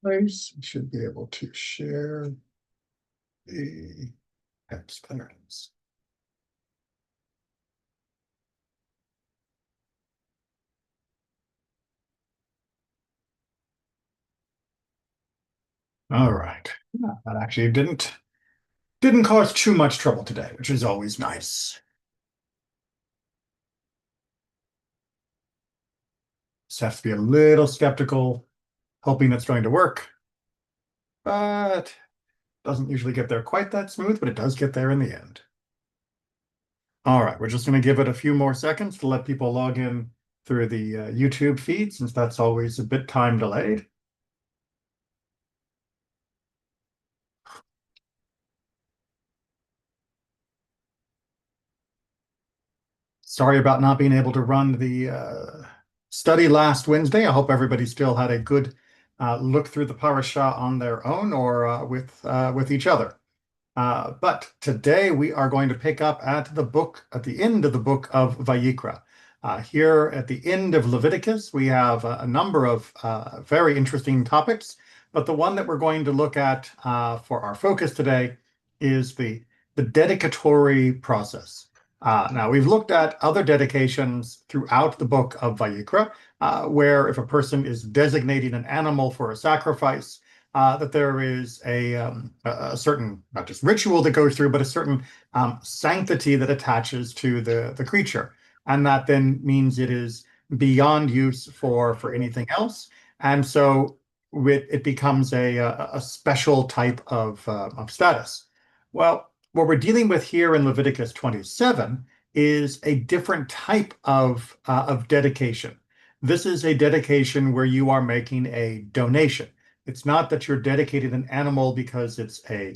place. We should be able to share the text clearance. All right. That actually didn't cause too much trouble today, which is always nice. Just have to be a little skeptical, hoping it's going to work, but doesn't usually get there quite that smooth, but it does get there in the end. All right, we're just going to give it a few more seconds to let people log in through the YouTube feed, since that's always a bit time delayed. Sorry about not being able to run the study last Wednesday. I hope everybody still had a good look through the parasha on their own or with each other. But today we are going to pick up at the end of the book of Vayikra. Here at the end of Leviticus, we have a number of very interesting topics, but the one that we're going to look at for our focus today is the dedicatory process. Now, we've looked at other dedications throughout the book of Vayikra, where if a person is designating an animal for a sacrifice, that there is a certain, not just ritual that goes through, but a certain sanctity that attaches to the creature. And that then means it is beyond use for anything else. And so it becomes a special type of status. Well, what we're dealing with here in Leviticus 27 is a different type of dedication. This is a dedication where you are making a donation. It's not that you're dedicating an animal because it's a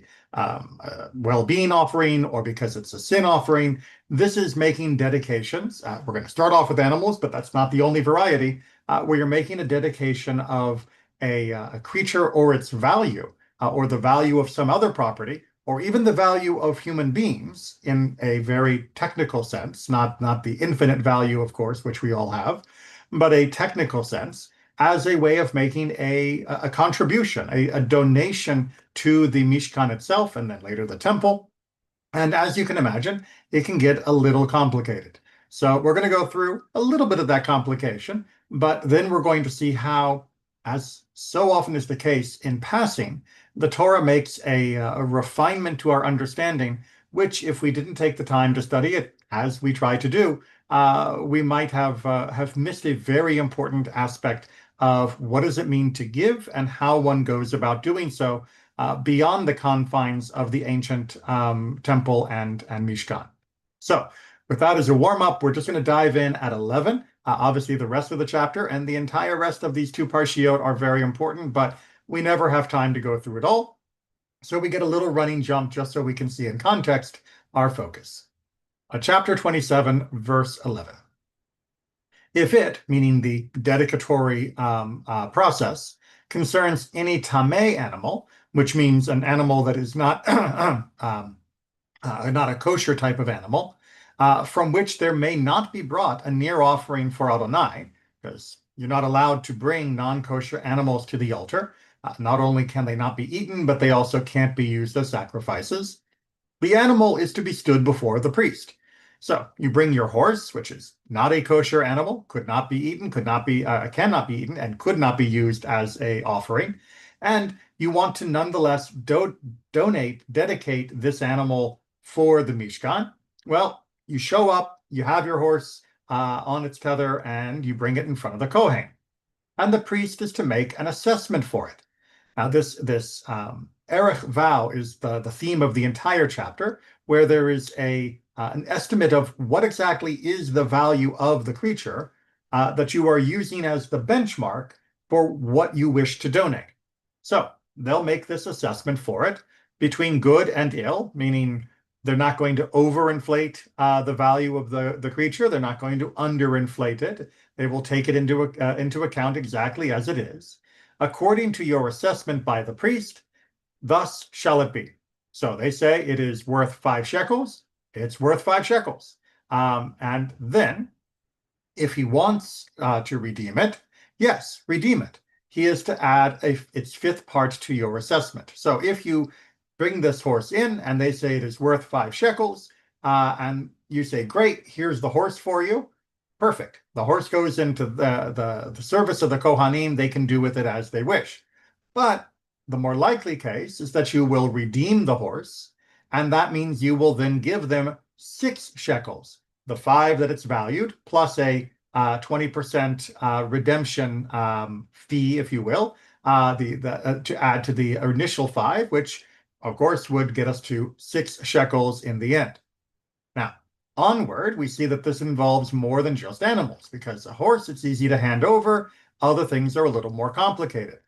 well-being offering or because it's a sin offering. This is making dedications. We're going to start off with animals, but that's not the only variety, where you're making a dedication of a creature or its value, or the value of some other property, or even the value of human beings in a very technical sense, not the infinite value, of course, which we all have, but a technical sense, as a way of making a contribution, a donation to the Mishkan itself, and then later the temple. And as you can imagine, it can get a little complicated. So we're going to go through a little bit of that complication, but then we're going to see how, as so often is the case in passing, the Torah makes a refinement to our understanding, which if we didn't take the time to study it, as we try to do, we might have missed a very important aspect of what does it mean to give and how one goes about doing so beyond the confines of the ancient temple and Mishkan. So with that as a warm-up, we're just going to dive in at 11. Obviously, the rest of the chapter and the entire rest of these two parshiot are very important, but we never have time to go through it all. So we get a little running jump just so we can see in context our focus. Chapter 27, verse 11. If it, meaning the dedicatory process, concerns any tameh animal, which means an animal that is not not a kosher type of animal, from which there may not be brought a near offering for Adonai, because you're not allowed to bring non-kosher animals to the altar. Not only can they not be eaten, but they also can't be used as sacrifices. The animal is to be stood before the priest. So you bring your horse, which is not a kosher animal, could not be eaten, cannot be eaten, and could not be used as a offering. And you want to nonetheless dedicate this animal for the Mishkan. Well, you show up, you have your horse on its tether, and you bring it in front of the Kohen. And the priest is to make an assessment for it. Now, this Erech vow is the theme of the entire chapter, where there is an estimate of what exactly is the value of the creature that you are using as the benchmark for what you wish to donate. So they'll make this assessment for it between good and ill, meaning they're not going to overinflate the value of the creature. They're not going to underinflate it. They will take it into account exactly as it is, according to your assessment by the priest. Thus shall it be. So they say it is worth 5 shekels. It's worth 5 shekels. And then, if he wants to redeem it, yes, redeem it. he is to add its fifth part to your assessment. So if you bring this horse in and they say it is worth 5 shekels, and you say, great, here's the horse for you. Perfect. The horse goes into the service of the Kohanim. They can do with it as they wish. But the more likely case is that you will redeem the horse, and that means you will then give them 6 shekels, the five that it's valued, plus a 20% redemption fee, if you will, to add to the initial five, which of course would get us to 6 shekels in the end. Now, onward, we see that this involves more than just animals, because a horse, it's easy to hand over. Other things are a little more complicated.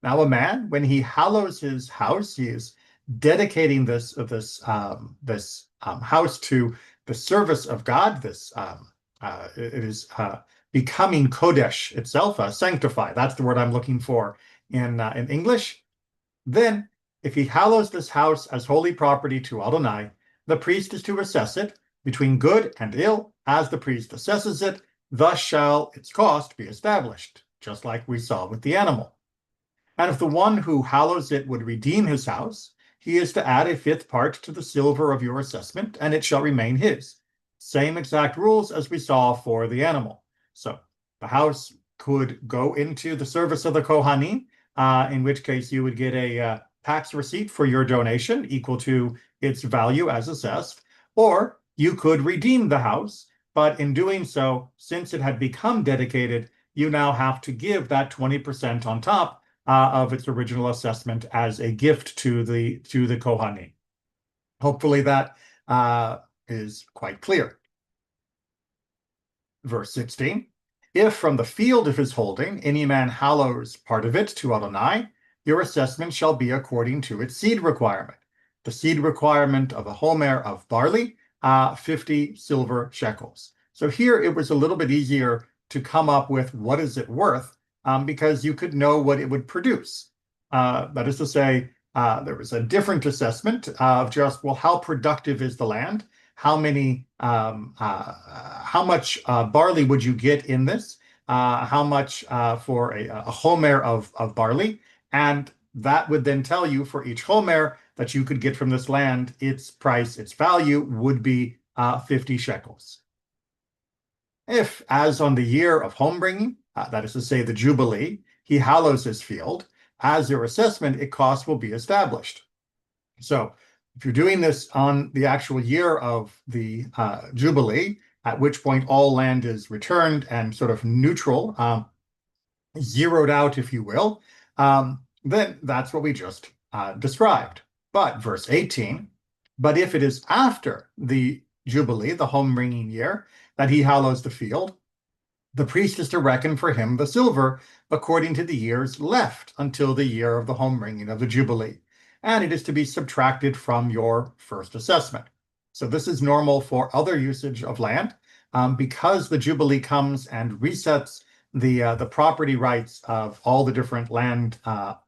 Now, a man, when he hallows his house, he is dedicating this house to the service of God. It is becoming kodesh itself, sanctified. That's the word I'm looking for in English. Then, if he hallows this house as holy property to Adonai, the priest is to assess it between good and ill. As the priest assesses it, thus shall its cost be established, just like we saw with the animal. And if the one who hallows it would redeem his house, he is to add a fifth part to the silver of your assessment, and it shall remain his. Same exact rules as we saw for the animal. So the house could go into the service of the Kohanim, in which case you would get a tax receipt for your donation equal to its value as assessed, or you could redeem the house, but in doing so, since it had become dedicated, you now have to give that 20% on top of its original assessment as a gift to the Kohanim. Hopefully that is quite clear. Verse 16, if from the field of his holding any man hallows part of it to Adonai, your assessment shall be according to its seed requirement. The seed requirement of a homer of barley, 50 silver shekels. So here it was a little bit easier to come up with what is it worth, because you could know what it would produce. That is to say, there was a different assessment of just, well, how productive is the land? How much barley would you get in this? How much for a homer of barley? And that would then tell you for each homer that you could get from this land, its price, its value would be 50 shekels. If, as on the year of homebringing, that is to say the Jubilee, he hallows his field, as your assessment, its cost will be established. So if you're doing this on the actual year of the Jubilee, at which point all land is returned and sort of neutral, zeroed out, if you will, then that's what we just described. But verse 18, but if it is after the Jubilee, the home-bringing year, that he hallows the field, the priest is to reckon for him the silver according to the years left until the year of the home-bringing of the Jubilee, and it is to be subtracted from your first assessment. So this is normal for other usage of land, because the Jubilee comes and resets the property rights of all the different land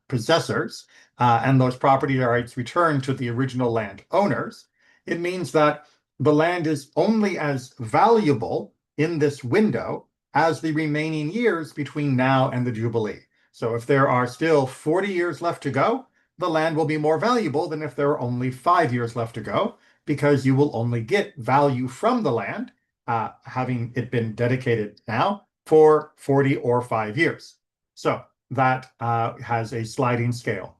possessors, and those property rights return to the original land owners. It means that the land is only as valuable in this window as the remaining years between now and the Jubilee. So if there are still 40 years left to go, the land will be more valuable than if there are only 5 years left to go, because you will only get value from the land, having it been dedicated now, for 40 or 5 years. So that has a sliding scale.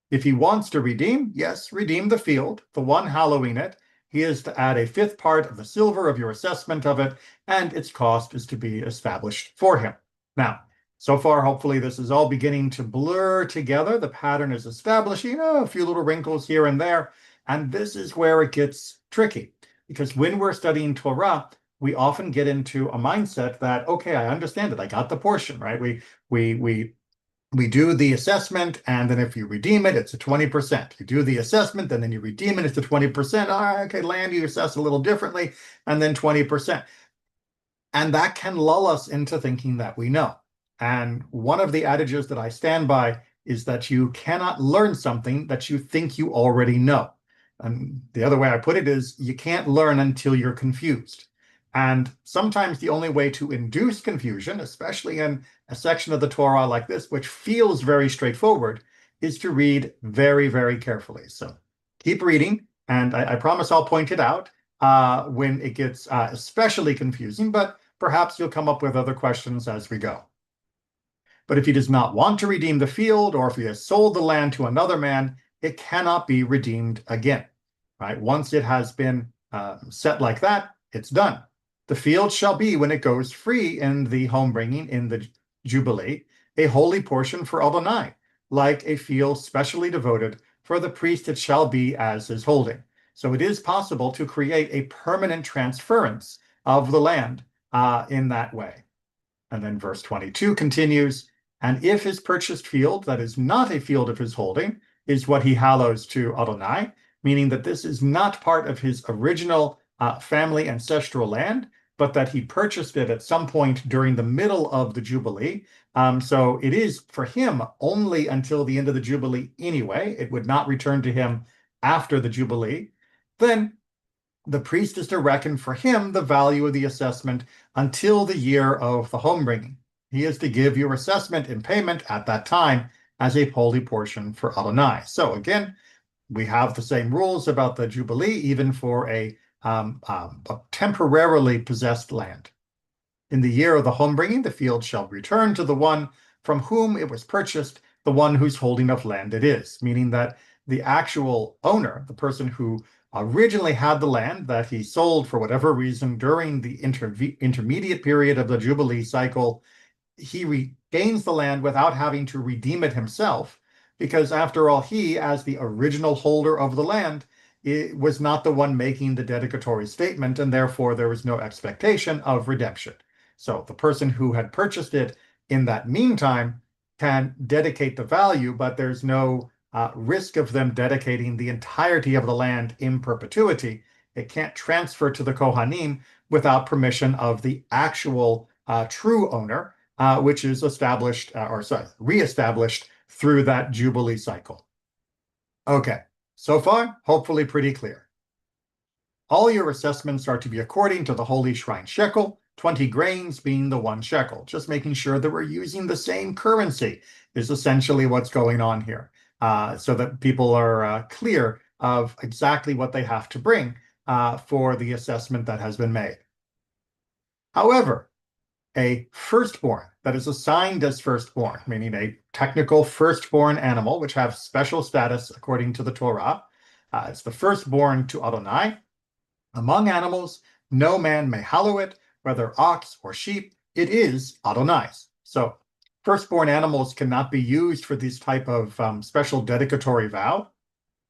If he wants to redeem, yes, redeem the field, the one hallowing it. He is to add a fifth part of the silver of your assessment of it, and its cost is to be established for him. Now, so far, hopefully this is all beginning to blur together. The pattern is establishing a few little wrinkles here and there, and this is where it gets tricky, because when we're studying Torah, we often get into a mindset that, okay, I understand it. I got the portion, right? We do the assessment, and then if you redeem it, it's a 20%. You do the assessment, and then you redeem it, it's a 20%. All right, okay, land you assess a little differently, and then 20%. And that can lull us into thinking that we know. And one of the adages that I stand by is that you cannot learn something that you think you already know. And the other way I put it is, you can't learn until you're confused. And sometimes the only way to induce confusion, especially in a section of the Torah like this, which feels very straightforward, is to read very, very carefully. So keep reading, and I promise I'll point it out when it gets especially confusing, but perhaps you'll come up with other questions as we go. But if he does not want to redeem the field, or if he has sold the land to another man, it cannot be redeemed again. Right? Once it has been set like that, it's done. The field shall be, when it goes free in the home bringing, in the Jubilee, a holy portion for Adonai, like a field specially devoted for the priest it shall be as his holding. So it is possible to create a permanent transference of the land in that way. And then verse 22 continues, and if his purchased field, that is not a field of his holding, is what he hallows to Adonai, meaning that this is not part of his original family ancestral land, but that he purchased it at some point during the middle of the Jubilee. So it is for him only until the end of the Jubilee anyway. It would not return to him after the Jubilee. Then the priest is to reckon for him the value of the assessment until the year of the homebringing. He is to give your assessment in payment at that time as a holy portion for Adonai. So again, we have the same rules about the Jubilee, even for a temporarily possessed land. In the year of the homebringing, the field shall return to the one from whom it was purchased, the one whose holding of land it is, meaning that the actual owner, the person who originally had the land that he sold for whatever reason during the intermediate period of the Jubilee cycle, he regains the land without having to redeem it himself, because after all, he, as the original holder of the land, it was not the one making the dedicatory statement, and therefore there was no expectation of redemption. So the person who had purchased it in that meantime can dedicate the value, but there's no risk of them dedicating the entirety of the land in perpetuity. It can't transfer to the Kohanim without permission of the actual true owner, which is established, reestablished through that Jubilee cycle. Okay, so far, hopefully pretty clear. All your assessments are to be according to the holy shrine shekel, 20 grains being the 1 shekel. Just making sure that we're using the same currency is essentially what's going on here, so that people are clear of exactly what they have to bring for the assessment that has been made. However, a firstborn that is assigned as firstborn, meaning a technical firstborn animal, which have special status according to the Torah, it's the firstborn to Adonai. Among animals, no man may hallow it, whether ox or sheep, it is Adonai's. So firstborn animals cannot be used for this type of special dedicatory vow,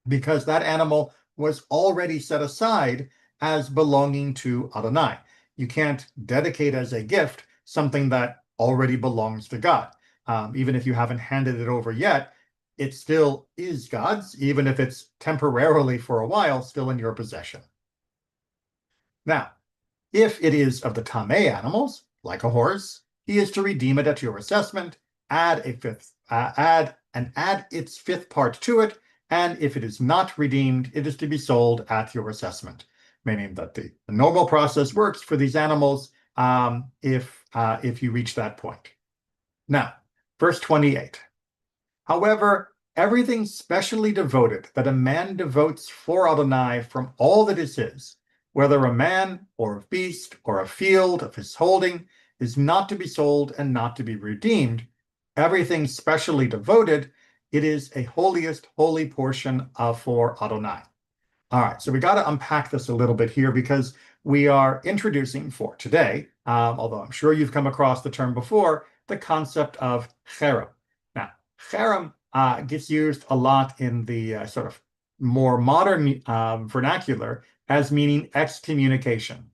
because that animal was already set aside as belonging to Adonai. You can't dedicate as a gift something that already belongs to God. Even if you haven't handed it over yet, it still is God's, even if it's temporarily for a while still in your possession. Now, if it is of the tamei animals, like a horse, he is to redeem it at your assessment, add its fifth part to it, and if it is not redeemed, it is to be sold at your assessment. Meaning that the normal process works for these animals if you reach that point. Now, verse 28. However, everything specially devoted that a man devotes for Adonai from all that is his, whether a man or a beast or a field of his holding, is not to be sold and not to be redeemed. Everything specially devoted, it is a holiest holy portion for Adonai. All right, so we got to unpack this a little bit here, because we are introducing for today, although I'm sure you've come across the term before, the concept of cherem. Now, cherem gets used a lot in the sort of more modern vernacular as meaning excommunication,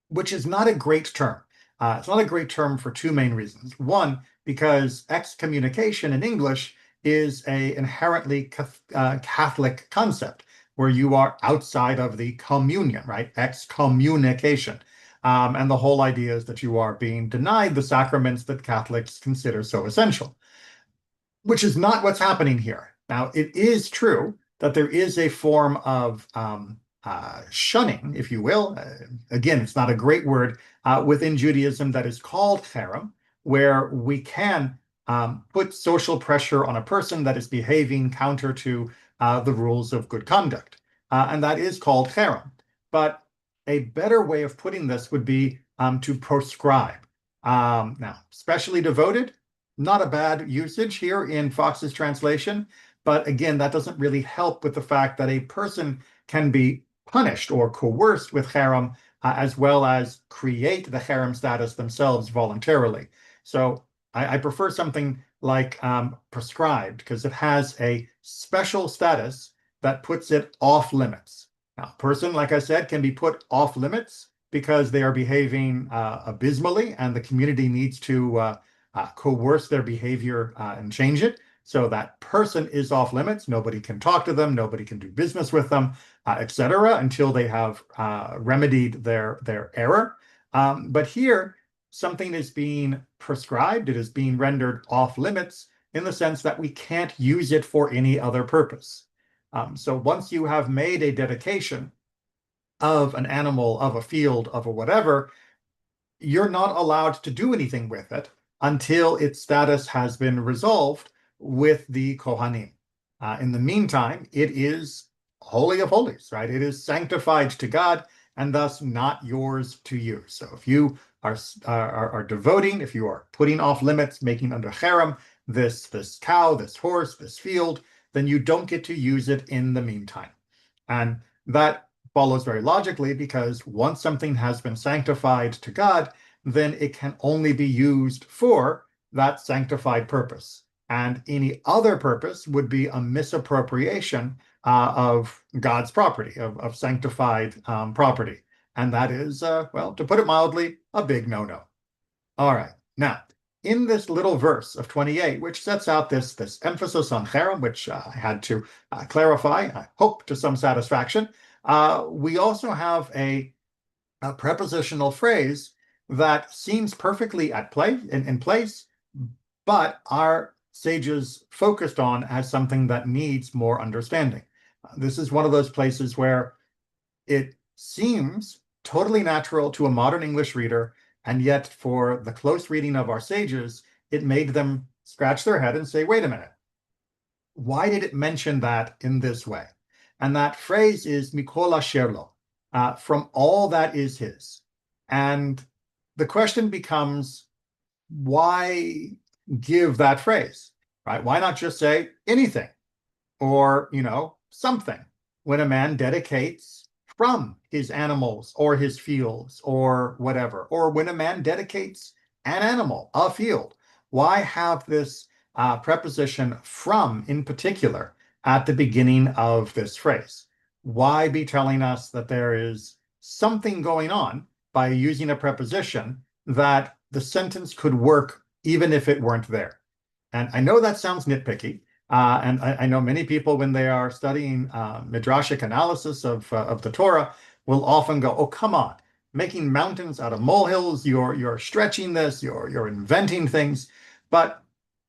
which is not a great term. It's not a great term for 2 main reasons. One, because excommunication in English is an inherently Catholic concept, where you are outside of the communion, right? Excommunication. And the whole idea is that you are being denied the sacraments that Catholics consider so essential, which is not what's happening here. Now, it is true that there is a form of shunning, if you will. Again, it's not a great word within Judaism that is called cherem, where we can put social pressure on a person that is behaving counter to the rules of good conduct. And that is called cherem. But a better way of putting this would be to proscribe. Now, specially devoted, not a bad usage here in Fox's translation. But again, that doesn't really help with the fact that a person can be punished or coerced with cherem, as well as create the cherem status themselves voluntarily. So I prefer something like prescribed because it has a special status that puts it off limits. Now, a person, like I said, can be put off limits because they are behaving abysmally and the community needs to coerce their behavior and change it. So that person is off limits. Nobody can talk to them. Nobody can do business with them, etc., until they have remedied their error. But here, something is being prescribed. It is being rendered off limits in the sense that we can't use it for any other purpose. So once you have made a dedication of an animal, of a field, of a whatever, you're not allowed to do anything with it until its status has been resolved with the Kohanim. In the meantime, it is Holy of Holies, right? It is sanctified to God and thus not yours to use. So if you are devoting, if you are putting off limits, making under cherem this cow, this horse, this field, then you don't get to use it in the meantime. And that follows very logically because once something has been sanctified to God, then it can only be used for that sanctified purpose. And any other purpose would be a misappropriation of God's property, of sanctified property. And that is, well, to put it mildly, a big no-no. All right. Now, in this little verse of 28, which sets out this emphasis on cherem, which I had to clarify, I hope to some satisfaction, we also have a prepositional phrase that seems perfectly at play in place, but our sages focused on as something that needs more understanding. This is one of those places where it seems totally natural to a modern English reader, and yet for the close reading of our sages, it made them scratch their head and say, wait a minute, why did it mention that in this way? And that phrase is mikol asher lo, from all that is his. And the question becomes, why give that phrase, right? Why not just say anything or, something when a man dedicates from his animals or his fields or whatever, or when a man dedicates an animal, a field? Why have this preposition from in particular at the beginning of this phrase? Why be telling us that there is something going on by using a preposition that the sentence could work even if it weren't there? And I know that sounds nitpicky. And I know many people, when they are studying midrashic analysis of the Torah, will often go, "Oh, come on, making mountains out of molehills. You're stretching this. You're inventing things." But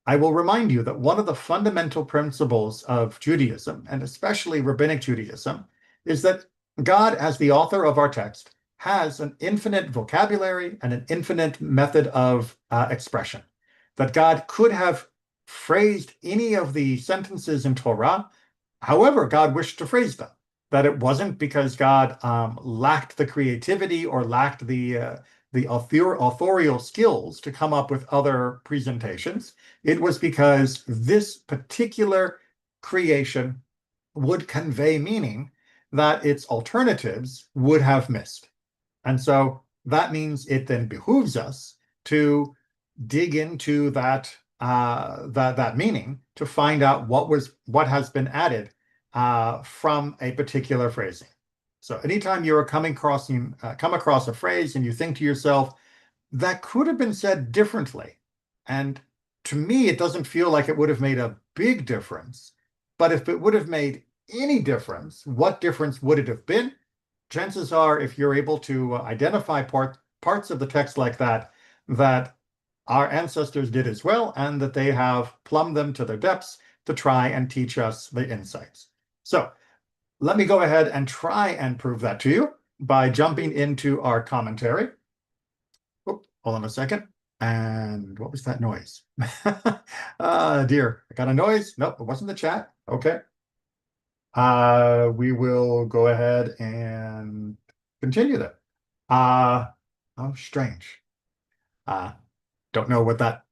I will remind you that one of the fundamental principles of Judaism, and especially Rabbinic Judaism, is that God, as the author of our text, has an infinite vocabulary and an infinite method of expression. That God could have phrased any of the sentences in Torah however God wished to phrase them. That it wasn't because God lacked the creativity or lacked the authorial skills to come up with other presentations. It was because this particular creation would convey meaning that its alternatives would have missed. And so that means it then behooves us to dig into that meaning to find out what has been added from a particular phrasing. So anytime you're come across a phrase and you think to yourself, that could have been said differently. And to me, it doesn't feel like it would have made a big difference. But if it would have made any difference, what difference would it have been? Chances are, if you're able to identify parts of the text like that, that our ancestors did as well, and that they have plumbed them to their depths to try and teach us the insights. So let me go ahead and try and prove that to you by jumping into our commentary. Oh, hold on a second. And what was that noise? Dear, I got a noise. Nope, it wasn't the chat. Okay. We will go ahead and continue that. Uh, oh, strange. Uh, don't know what that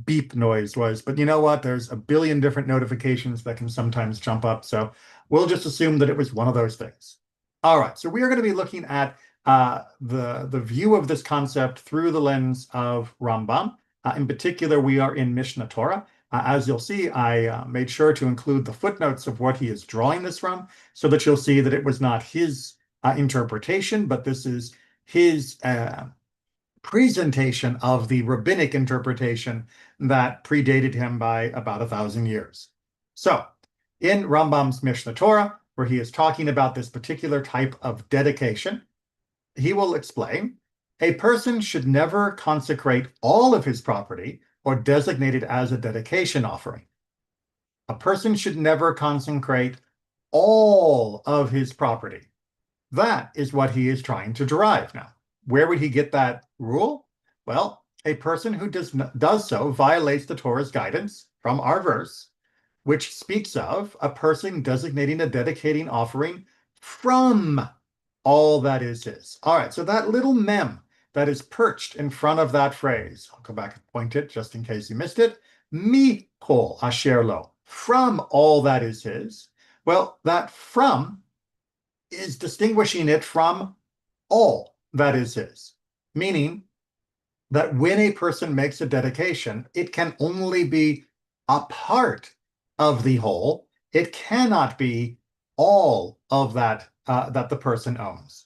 beep noise was, but you know what? There's a billion different notifications that can sometimes jump up, so we'll just assume that it was one of those things. All right, so we are going to be looking at the view of this concept through the lens of Rambam. In particular, we are in Mishnah Torah. As you'll see, I made sure to include the footnotes of what he is drawing this from, so that you'll see that it was not his interpretation, but this is his presentation of the rabbinic interpretation that predated him by about 1,000 years. So, in Rambam's Mishnah Torah, where he is talking about this particular type of dedication, he will explain a person should never consecrate all of his property or designate it as a dedication offering. A person should never consecrate all of his property. That is what he is trying to derive now. Where would he get that rule? Well, a person who does so violates the Torah's guidance from our verse, which speaks of a person designating a dedicating offering from all that is his. All right, so that little mem that is perched in front of that phrase, I'll go back and point it just in case you missed it, mi kol asher lo, from all that is his. Well, that from is distinguishing it from all that is his, meaning that when a person makes a dedication, it can only be a part of the whole. It cannot be all of that that the person owns.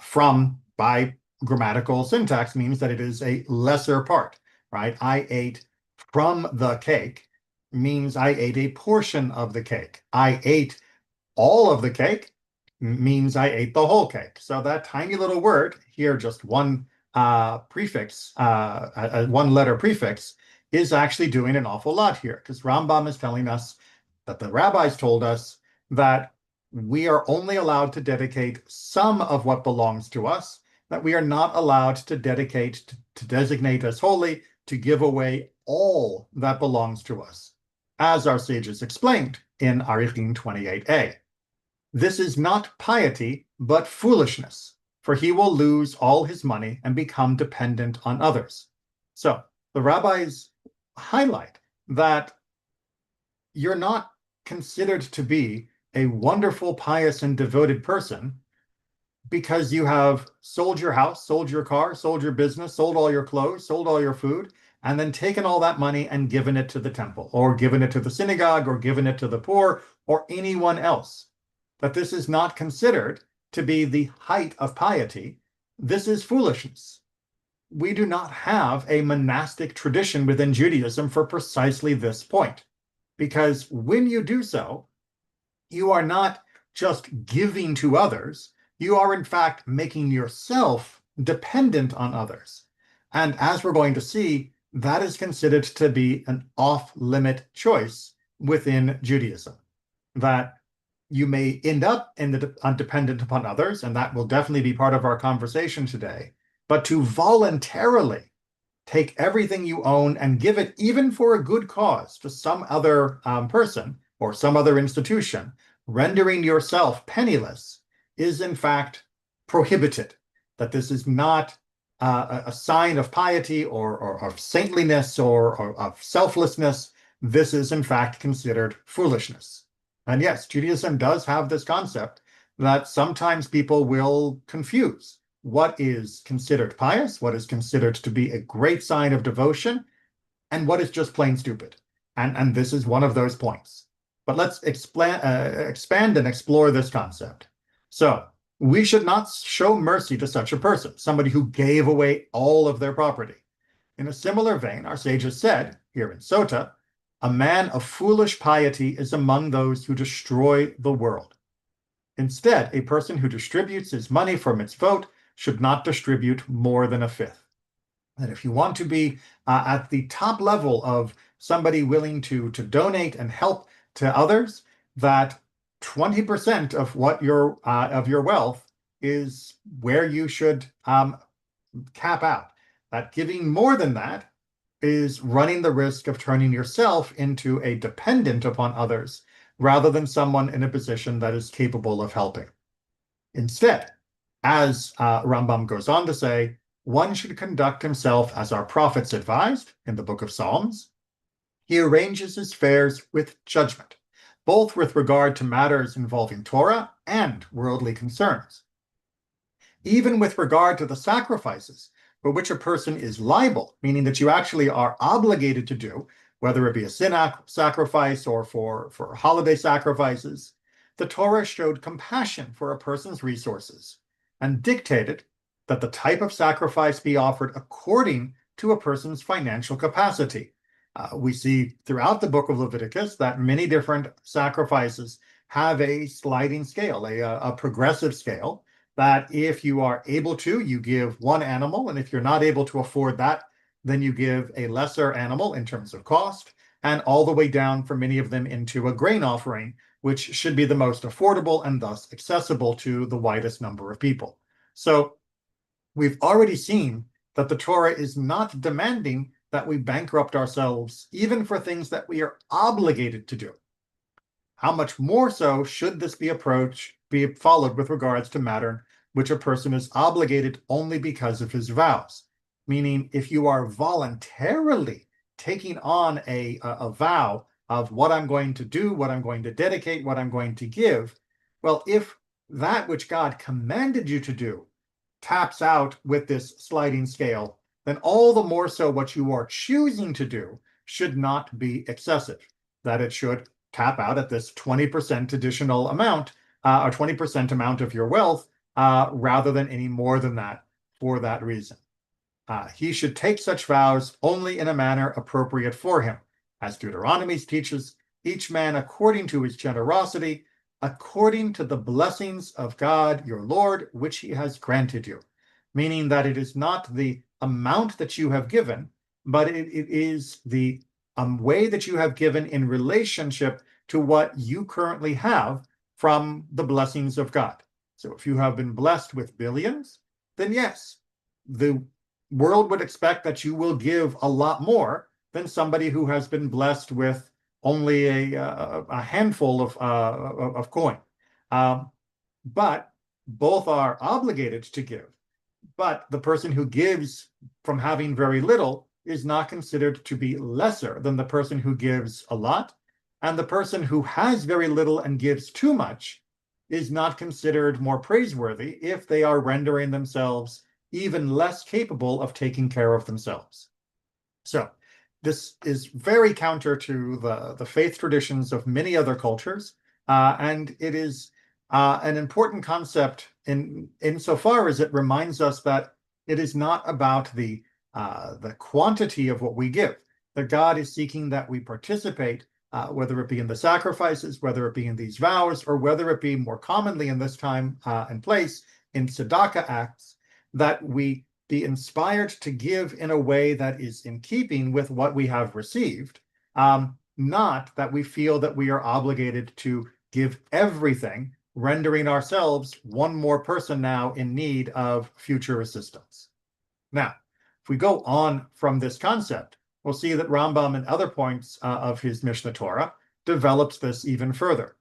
From, by grammatical syntax, means that it is a lesser part, right? I ate from the cake means I ate a portion of the cake. I ate all of the cake means I ate the whole cake. So that tiny little word here, just one prefix, one letter prefix, is actually doing an awful lot here, because Rambam is telling us that the rabbis told us that we are only allowed to dedicate some of what belongs to us, that we are not allowed to dedicate, to designate as holy, to give away all that belongs to us, as our sages explained in Arichin 28a. This is not piety, but foolishness, for he will lose all his money and become dependent on others. So the rabbis highlight that you're not considered to be a wonderful, pious, and devoted person because you have sold your house, sold your car, sold your business, sold all your clothes, sold all your food, and then taken all that money and given it to the temple, or given it to the synagogue, or given it to the poor, or anyone else. But this is not considered to be the height of piety. This is foolishness. We do not have a monastic tradition within Judaism for precisely this point, because when you do so, you are not just giving to others, you are in fact making yourself dependent on others. And as we're going to see, that is considered to be an off-limit choice within Judaism, that you may end up dependent upon others, and that will definitely be part of our conversation today, but to voluntarily take everything you own and give it, even for a good cause, to some other person or some other institution, rendering yourself penniless, is in fact prohibited. That this is not a sign of piety or of saintliness or of selflessness. This is in fact considered foolishness. And yes, Judaism does have this concept that sometimes people will confuse what is considered pious, what is considered to be a great sign of devotion, and what is just plain stupid. And this is one of those points. But let's expand and explore this concept. So we should not show mercy to such a person, somebody who gave away all of their property. In a similar vein, our sages said, here in Sota, a man of foolish piety is among those who destroy the world. Instead, a person who distributes his money for mitzvot should not distribute more than a fifth. And if you want to be at the top level of somebody willing to donate and help to others, that 20% of what of your wealth is where you should cap out. That giving more than that is running the risk of turning yourself into a dependent upon others rather than someone in a position that is capable of helping. Instead, as Rambam goes on to say, one should conduct himself as our prophets advised in the book of Psalms. He arranges his affairs with judgment, both with regard to matters involving Torah and worldly concerns. Even with regard to the sacrifices for which a person is liable, meaning that you actually are obligated to do, whether it be a sin sacrifice or for holiday sacrifices, the Torah showed compassion for a person's resources and dictated that the type of sacrifice be offered according to a person's financial capacity. We see throughout the book of Leviticus that many different sacrifices have a sliding scale, a progressive scale, that if you are able to, you give one animal, and if you're not able to afford that, then you give a lesser animal in terms of cost, and all the way down for many of them into a grain offering, which should be the most affordable and thus accessible to the widest number of people. So we've already seen that the Torah is not demanding that we bankrupt ourselves, even for things that we are obligated to do. How much more so should this be followed with regards to matter which a person is obligated only because of his vows? Meaning, if you are voluntarily taking on a vow of what I'm going to do, what I'm going to dedicate, what I'm going to give, well, if that which God commanded you to do taps out with this sliding scale, then all the more so what you are choosing to do should not be excessive, that it should tap out at this 20% additional amount or 20% amount of your wealth rather than any more than that for that reason. He should take such vows only in a manner appropriate for him. As Deuteronomy teaches, each man according to his generosity, according to the blessings of God your Lord, which he has granted you. Meaning that it is not the amount that you have given, but it is the way that you have given in relationship to what you currently have from the blessings of God. So if you have been blessed with billions, then yes, the world would expect that you will give a lot more than somebody who has been blessed with only a handful of coin. But both are obligated to give. But the person who gives from having very little is not considered to be lesser than the person who gives a lot. And the person who has very little and gives too much is not considered more praiseworthy if they are rendering themselves even less capable of taking care of themselves. So this is very counter to the faith traditions of many other cultures, and it is an important concept insofar as it reminds us that it is not about the quantity of what we give. That God is seeking that we participate, whether it be in the sacrifices, whether it be in these vows, or whether it be more commonly in this time and place in tzedakah acts, that we be inspired to give in a way that is in keeping with what we have received, not that we feel that we are obligated to give everything, rendering ourselves one more person now in need of future assistance. Now, if we go on from this concept, we'll see that Rambam and other points of his Mishnah Torah develops this even further.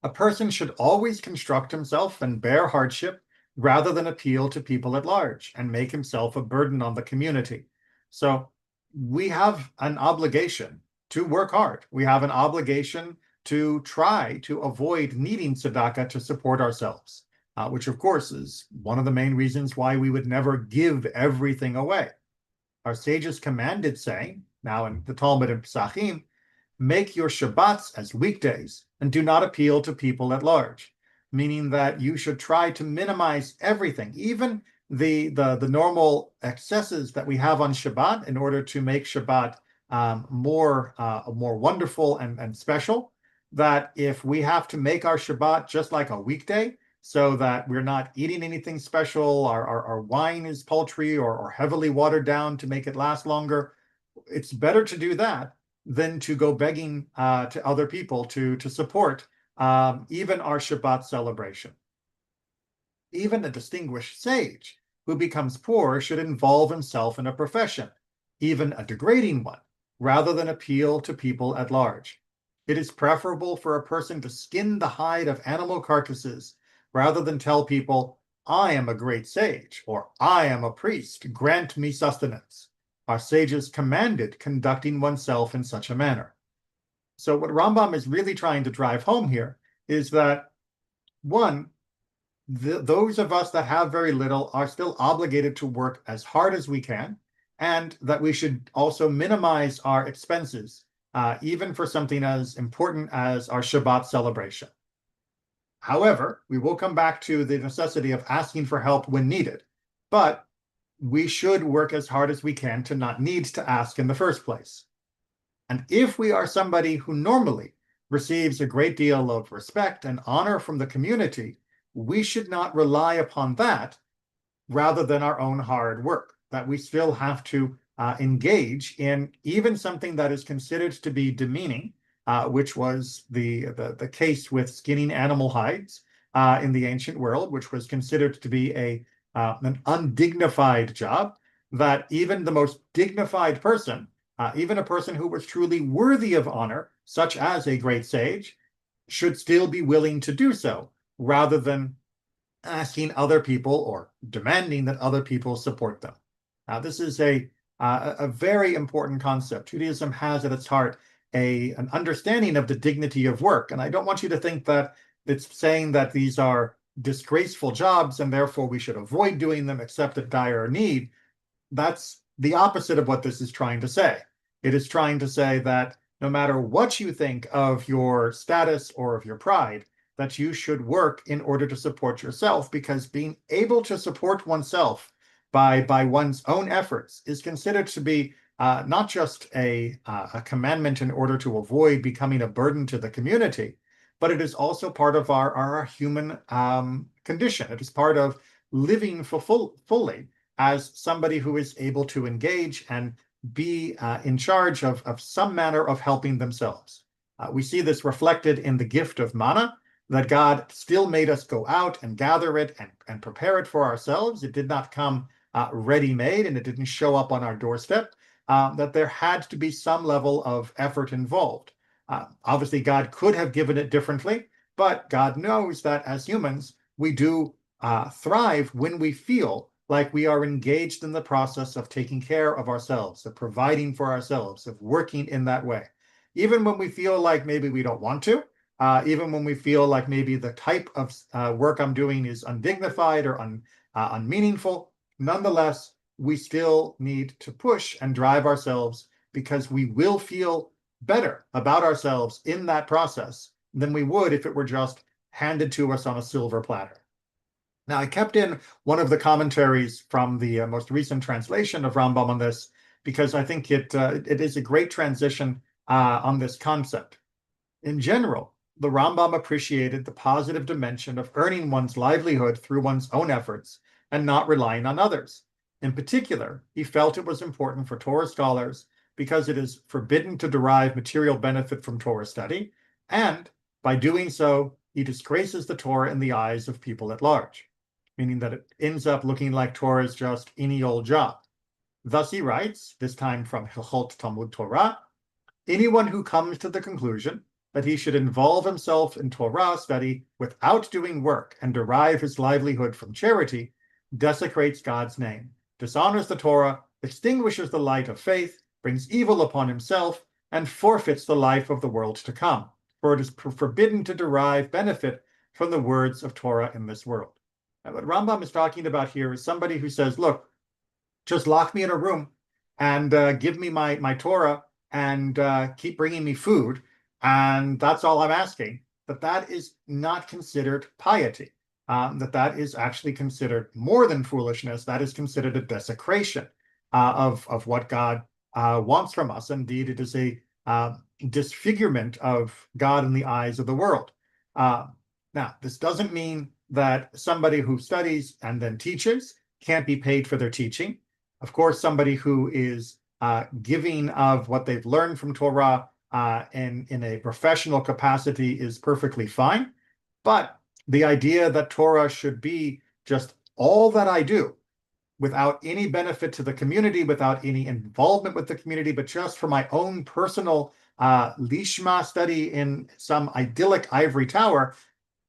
A person should always construct himself and bear hardship rather than appeal to people at large and make himself a burden on the community. So we have an obligation to work hard. We have an obligation to try to avoid needing tzedakah to support ourselves, which of course is one of the main reasons why we would never give everything away. Our sages commanded, saying, now in the Talmud and Pesachim, make your Shabbats as weekdays and do not appeal to people at large, meaning that you should try to minimize everything, even the normal excesses that we have on Shabbat in order to make Shabbat more wonderful and special. That if we have to make our Shabbat just like a weekday, so that we're not eating anything special, our wine is paltry or heavily watered down to make it last longer, it's better to do that than to go begging to other people to support even our Shabbat celebration. Even a distinguished sage who becomes poor should involve himself in a profession, even a degrading one, rather than appeal to people at large. It is preferable for a person to skin the hide of animal carcasses rather than tell people, I am a great sage, or I am a priest, grant me sustenance. Our sages commanded conducting oneself in such a manner. So what Rambam is really trying to drive home here is that, one, those of us that have very little are still obligated to work as hard as we can, and that we should also minimize our expenses, even for something as important as our Shabbat celebration. However, we will come back to the necessity of asking for help when needed, but we should work as hard as we can to not need to ask in the first place. And if we are somebody who normally receives a great deal of respect and honor from the community, we should not rely upon that rather than our own hard work, that we still have to engage in even something that is considered to be demeaning, which was the case with skinning animal hides in the ancient world, which was considered to be an undignified job, that even the most dignified person, even a person who was truly worthy of honor, such as a great sage, should still be willing to do so, rather than asking other people or demanding that other people support them. Now, this is a very important concept. Judaism has at its heart an understanding of the dignity of work. And I don't want you to think that it's saying that these are disgraceful jobs and therefore we should avoid doing them except at dire need. That's the opposite of what this is trying to say. It is trying to say that no matter what you think of your status or of your pride, that you should work in order to support yourself, because being able to support oneself by one's own efforts is considered to be not just a commandment in order to avoid becoming a burden to the community, but it is also part of our human condition. It is part of living fully as somebody who is able to engage and be in charge of some manner of helping themselves. We see this reflected in the gift of manna, that God still made us go out and gather it and prepare it for ourselves. It did not come ready-made, and it didn't show up on our doorstep, that there had to be some level of effort involved. Obviously, God could have given it differently, but God knows that as humans, we do thrive when we feel like we are engaged in the process of taking care of ourselves, of providing for ourselves, of working in that way. Even when we feel like maybe we don't want to, even when we feel like maybe the type of work I'm doing is undignified or unmeaningful, nonetheless, we still need to push and drive ourselves, because we will feel better about ourselves in that process than we would if it were just handed to us on a silver platter. Now, I kept in one of the commentaries from the most recent translation of Rambam on this, because I think it is a great transition on this concept. In general, the Rambam appreciated the positive dimension of earning one's livelihood through one's own efforts and not relying on others. In particular, he felt it was important for Torah scholars because it is forbidden to derive material benefit from Torah study, and by doing so, he disgraces the Torah in the eyes of people at large, meaning that it ends up looking like Torah is just any old job. Thus he writes, this time from Hilchot Talmud Torah, anyone who comes to the conclusion that he should involve himself in Torah study without doing work and derive his livelihood from charity desecrates God's name, dishonors the Torah, extinguishes the light of faith, brings evil upon himself, and forfeits the life of the world to come, for it is forbidden to derive benefit from the words of Torah in this world. And what Rambam is talking about here is somebody who says, look, just lock me in a room and give me my Torah and keep bringing me food, and that's all I'm asking. But that is not considered piety. That is actually considered more than foolishness. That is considered a desecration of what God wants from us. Indeed, it is a disfigurement of God in the eyes of the world. Now, this doesn't mean that somebody who studies and then teaches can't be paid for their teaching. Of course, somebody who is giving of what they've learned from Torah in a professional capacity is perfectly fine. But the idea that Torah should be just all that I do without any benefit to the community, without any involvement with the community, but just for my own personal lishma study in some idyllic ivory tower,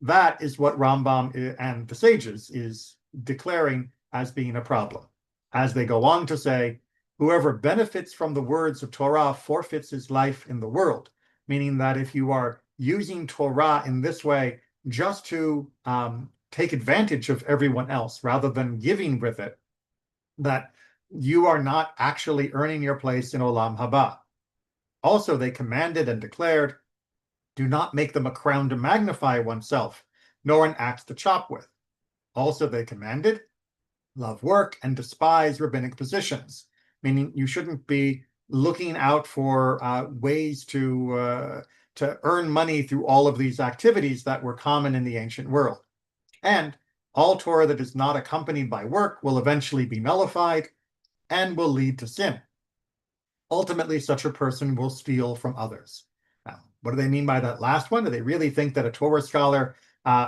that is what Rambam and the sages is declaring as being a problem. As they go on to say, whoever benefits from the words of Torah forfeits his life in the world, meaning that if you are using Torah in this way just to take advantage of everyone else rather than giving with it, that you are not actually earning your place in Olam Haba. Also, they commanded and declared, do not make them a crown to magnify oneself, nor an axe to chop with. Also, they commanded, love work and despise rabbinic positions, meaning you shouldn't be looking out for ways to earn money through all of these activities that were common in the ancient world. And all Torah that is not accompanied by work will eventually be nullified and will lead to sin. Ultimately, such a person will steal from others. Now, what do they mean by that last one? Do they really think that a Torah scholar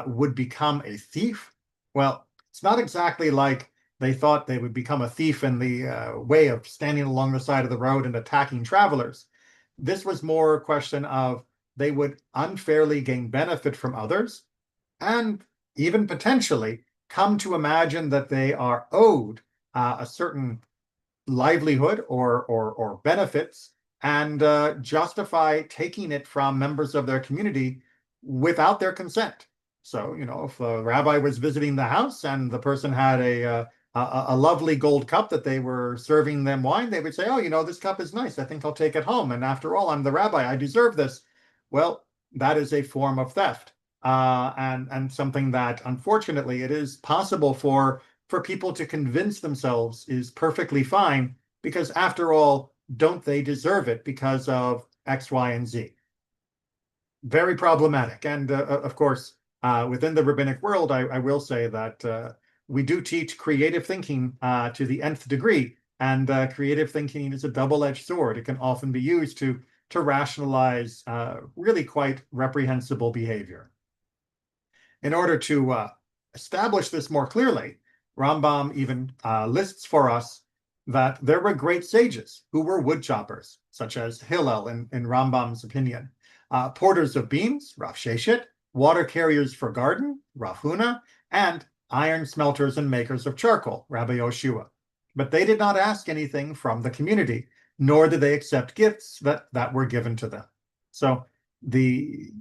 would become a thief? Well, it's not exactly like they thought they would become a thief in the way of standing along the side of the road and attacking travelers. This was more a question of they would unfairly gain benefit from others and even potentially come to imagine that they are owed a certain livelihood or benefits and justify taking it from members of their community without their consent. So, if a rabbi was visiting the house and the person had a lovely gold cup that they were serving them wine, they would say, oh, this cup is nice. I think I'll take it home. And after all, I'm the rabbi. I deserve this. Well, that is a form of theft. And something that, unfortunately, it is possible for people to convince themselves is perfectly fine, because after all, don't they deserve it because of X, Y, and Z? Very problematic. And of course, within the rabbinic world, I will say that we do teach creative thinking to the nth degree. And creative thinking is a double-edged sword. It can often be used to rationalize really quite reprehensible behavior. In order to establish this more clearly, Rambam even lists for us that there were great sages who were wood choppers, such as Hillel in Rambam's opinion, porters of beams, Rav Sheshet, water carriers for garden, Rav Huna, and iron smelters and makers of charcoal, Rabbi Yoshua. But they did not ask anything from the community, nor did they accept gifts that were given to them. So the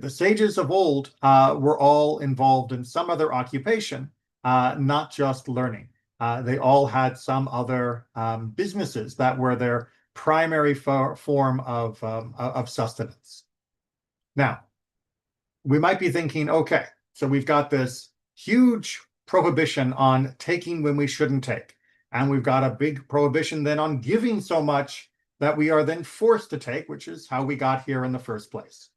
sages of old were all involved in some other occupation, not just learning. They all had some other businesses that were their primary form of sustenance. Now, we might be thinking, okay, so we've got this huge prohibition on taking when we shouldn't take. And we've got a big prohibition then on giving so much that we are then forced to take, which is how we got here in the first place.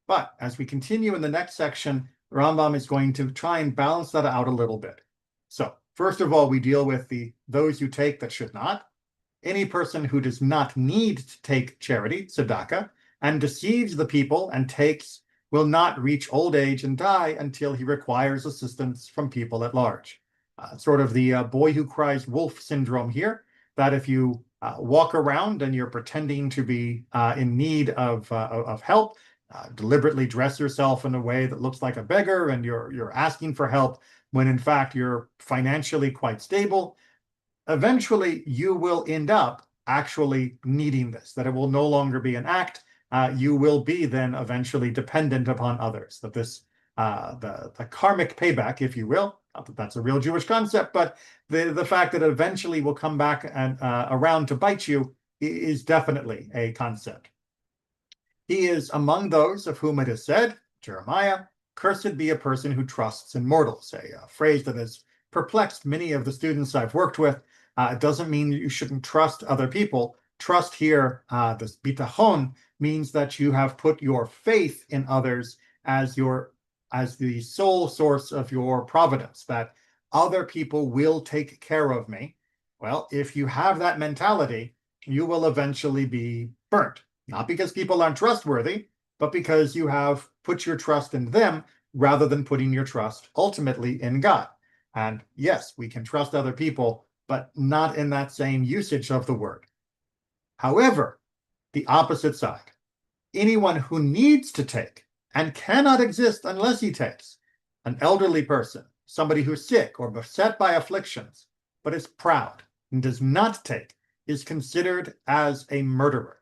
But as we continue in the next section, Rambam is going to try and balance that out a little bit. So first of all, we deal with those who take that should not. Any person who does not need to take charity, tzedakah, and deceives the people and takes will not reach old age and die until he requires assistance from people at large. Sort of the boy who cries wolf syndrome here, that if you walk around and you're pretending to be in need of help, deliberately dress yourself in a way that looks like a beggar, and you're asking for help when in fact you're financially quite stable, eventually you will end up actually needing this, that it will no longer be an act. You will be then eventually dependent upon others, that this the karmic payback, if you will, not that that's a real Jewish concept, but the fact that it eventually will come back and around to bite you is definitely a concept. He is among those of whom it is said, Jeremiah, cursed be a person who trusts in mortals, a phrase that has perplexed many of the students I've worked with. It doesn't mean you shouldn't trust other people. Trust here, this bitachon, means that you have put your faith in others as the sole source of your providence, that other people will take care of me. Well, if you have that mentality, you will eventually be burnt. not because people aren't trustworthy, but because you have put your trust in them rather than putting your trust ultimately in God. And yes, we can trust other people, but not in that same usage of the word. However, the opposite side, anyone who needs to take and cannot exist unless he takes, an elderly person, somebody who's sick or beset by afflictions, but is proud and does not take, is considered as a murderer.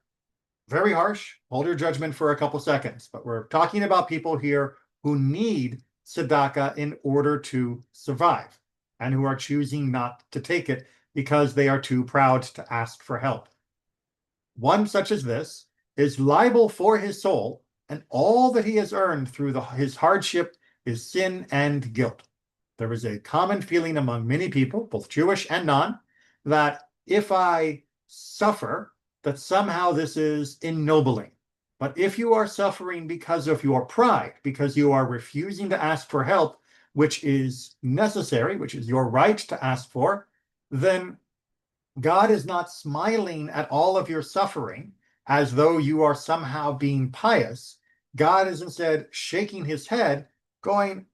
Very harsh. Hold your judgment for a couple seconds, but we're talking about people here who need tzedakah in order to survive and who are choosing not to take it because they are too proud to ask for help. One such as this is liable for his soul, and all that he has earned through his hardship is sin and guilt. There is a common feeling among many people, both Jewish and non, that if I suffer, that somehow this is ennobling. But if you are suffering because of your pride, because you are refusing to ask for help, which is necessary, which is your right to ask for, then God is not smiling at all of your suffering as though you are somehow being pious. God is instead shaking his head, going,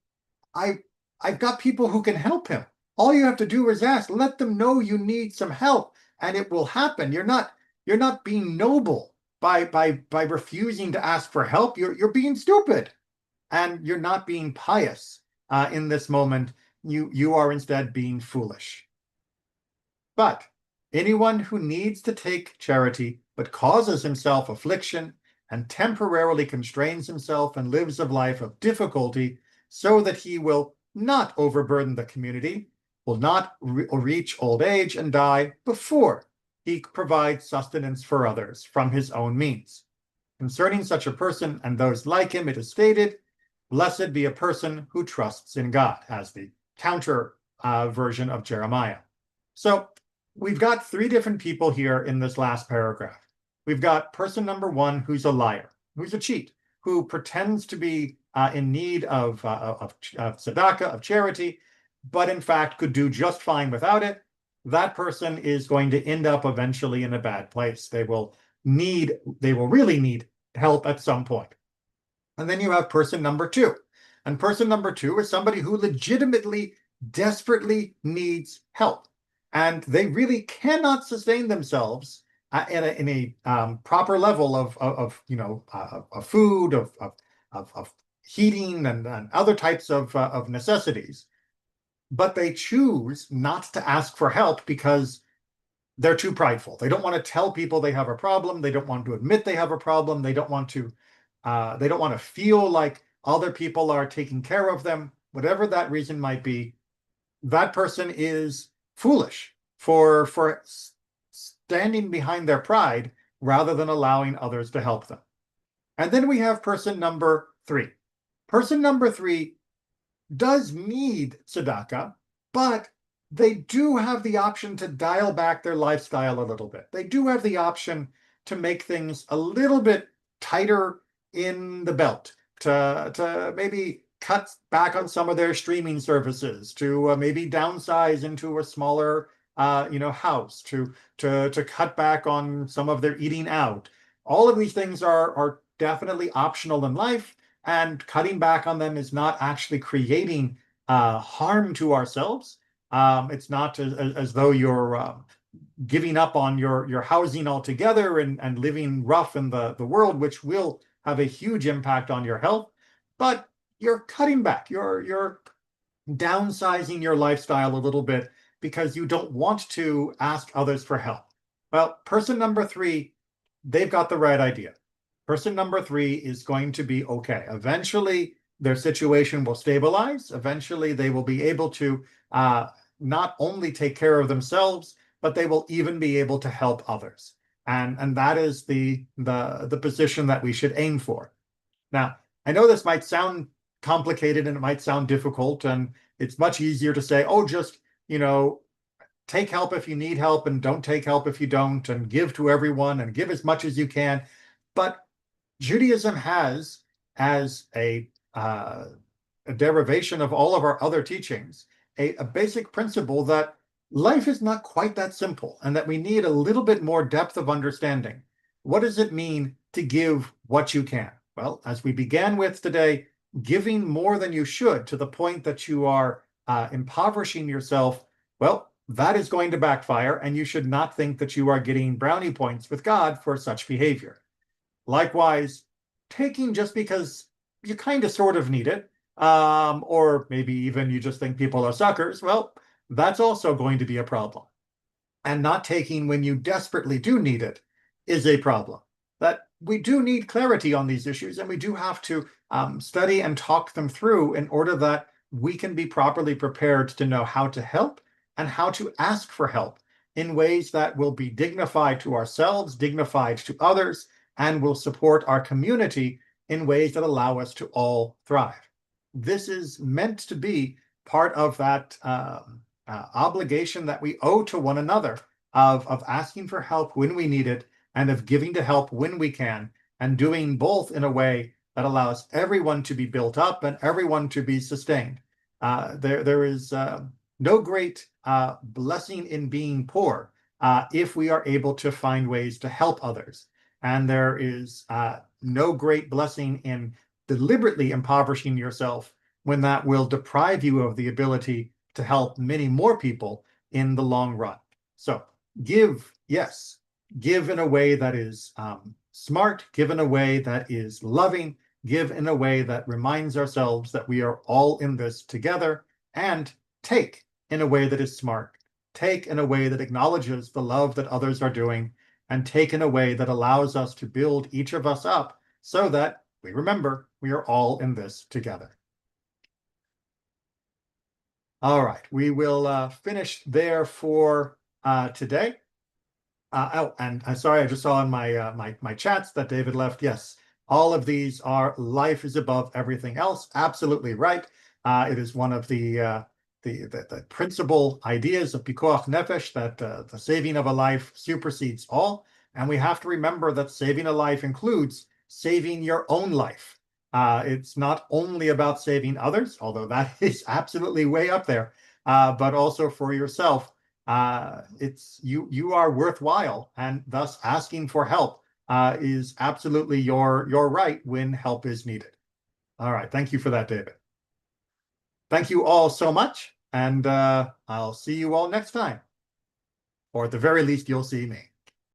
I, I've got people who can help him. All you have to do is ask. Let them know you need some help, and it will happen. You're not being noble by refusing to ask for help. You're being stupid, and you're not being pious in this moment. You are instead being foolish. But anyone who needs to take charity but causes himself affliction and temporarily constrains himself and lives a life of difficulty so that he will not overburden the community, will not reach old age and die before he provides sustenance for others from his own means. Concerning such a person and those like him, it is stated, blessed be a person who trusts in God, as the counter version of Jeremiah. So we've got three different people here in this last paragraph. We've got person number one, who's a liar, who's a cheat, who pretends to be in need of tzedakah, of charity, but in fact could do just fine without it. That person is going to end up eventually in a bad place. They will really need help at some point. And then you have person number two. And person number two is somebody who legitimately, desperately needs help. And they really cannot sustain themselves in a proper level of food, of heating, and other types of necessities. But they choose not to ask for help because they're too prideful. They don't want to tell people they have a problem. They don't want to admit they have a problem. They don't want to feel like other people are taking care of them. Whatever that reason might be, that person is foolish for standing behind their pride rather than allowing others to help them. And then we have person number three. Person number three does need tzedakah, but they do have the option to dial back their lifestyle a little bit. They do have the option to make things a little bit tighter in the belt, to maybe cut back on some of their streaming services, to maybe downsize into a smaller house, to cut back on some of their eating out. All of these things are definitely optional in life, and cutting back on them is not actually creating harm to ourselves. It's not as though you're giving up on your housing altogether and living rough in the world, which will have a huge impact on your health. But you're cutting back, you're downsizing your lifestyle a little bit because you don't want to ask others for help. Well, person number three, they've got the right idea. Person number three is going to be okay. Eventually, their situation will stabilize. Eventually, they will be able to not only take care of themselves, but they will even be able to help others. And that is the position that we should aim for. Now, I know this might sound complicated and it might sound difficult, and it's much easier to say, oh, just, take help if you need help and don't take help if you don't, and give to everyone and give as much as you can. But Judaism has, as a derivation of all of our other teachings, a basic principle that life is not quite that simple and that we need a little bit more depth of understanding. What does it mean to give what you can. Well, as we began with today, giving more than you should to the point that you are impoverishing yourself, well, that is going to backfire, and you should not think that you are getting brownie points with God for such behavior. Likewise, taking just because you kind of sort of need it, or maybe even you just think people are suckers, well, that's also going to be a problem. And not taking when you desperately do need it is a problem. That we do need clarity on these issues, and we do have to study and talk them through in order that we can be properly prepared to know how to help and how to ask for help in ways that will be dignified to ourselves, dignified to others, and will support our community in ways that allow us to all thrive. This is meant to be part of that obligation that we owe to one another of asking for help when we need it and of giving to help when we can, and doing both in a way that allows everyone to be built up and everyone to be sustained. There is no great blessing in being poor if we are able to find ways to help others. And there is no great blessing in deliberately impoverishing yourself when that will deprive you of the ability to help many more people in the long run. So give, yes, give in a way that is smart, give in a way that is loving, give in a way that reminds ourselves that we are all in this together, and take in a way that is smart, take in a way that acknowledges the love that others are doing, and take in a way that allows us to build each of us up so that we remember we are all in this together. All right, we will finish there for today. Oh, and I'm sorry, I just saw in my chats that David left. Yes, all of these are life is above everything else. Absolutely right. It is one of the principal ideas of Pikuach Nefesh that the saving of a life supersedes all. And we have to remember that saving a life includes saving your own life. It's not only about saving others, although that is absolutely way up there, but also for yourself. It's you are worthwhile, and thus asking for help is absolutely your right when help is needed. All right, thank you for that, David. Thank you all so much, and I'll see you all next time, or at the very least, you'll see me.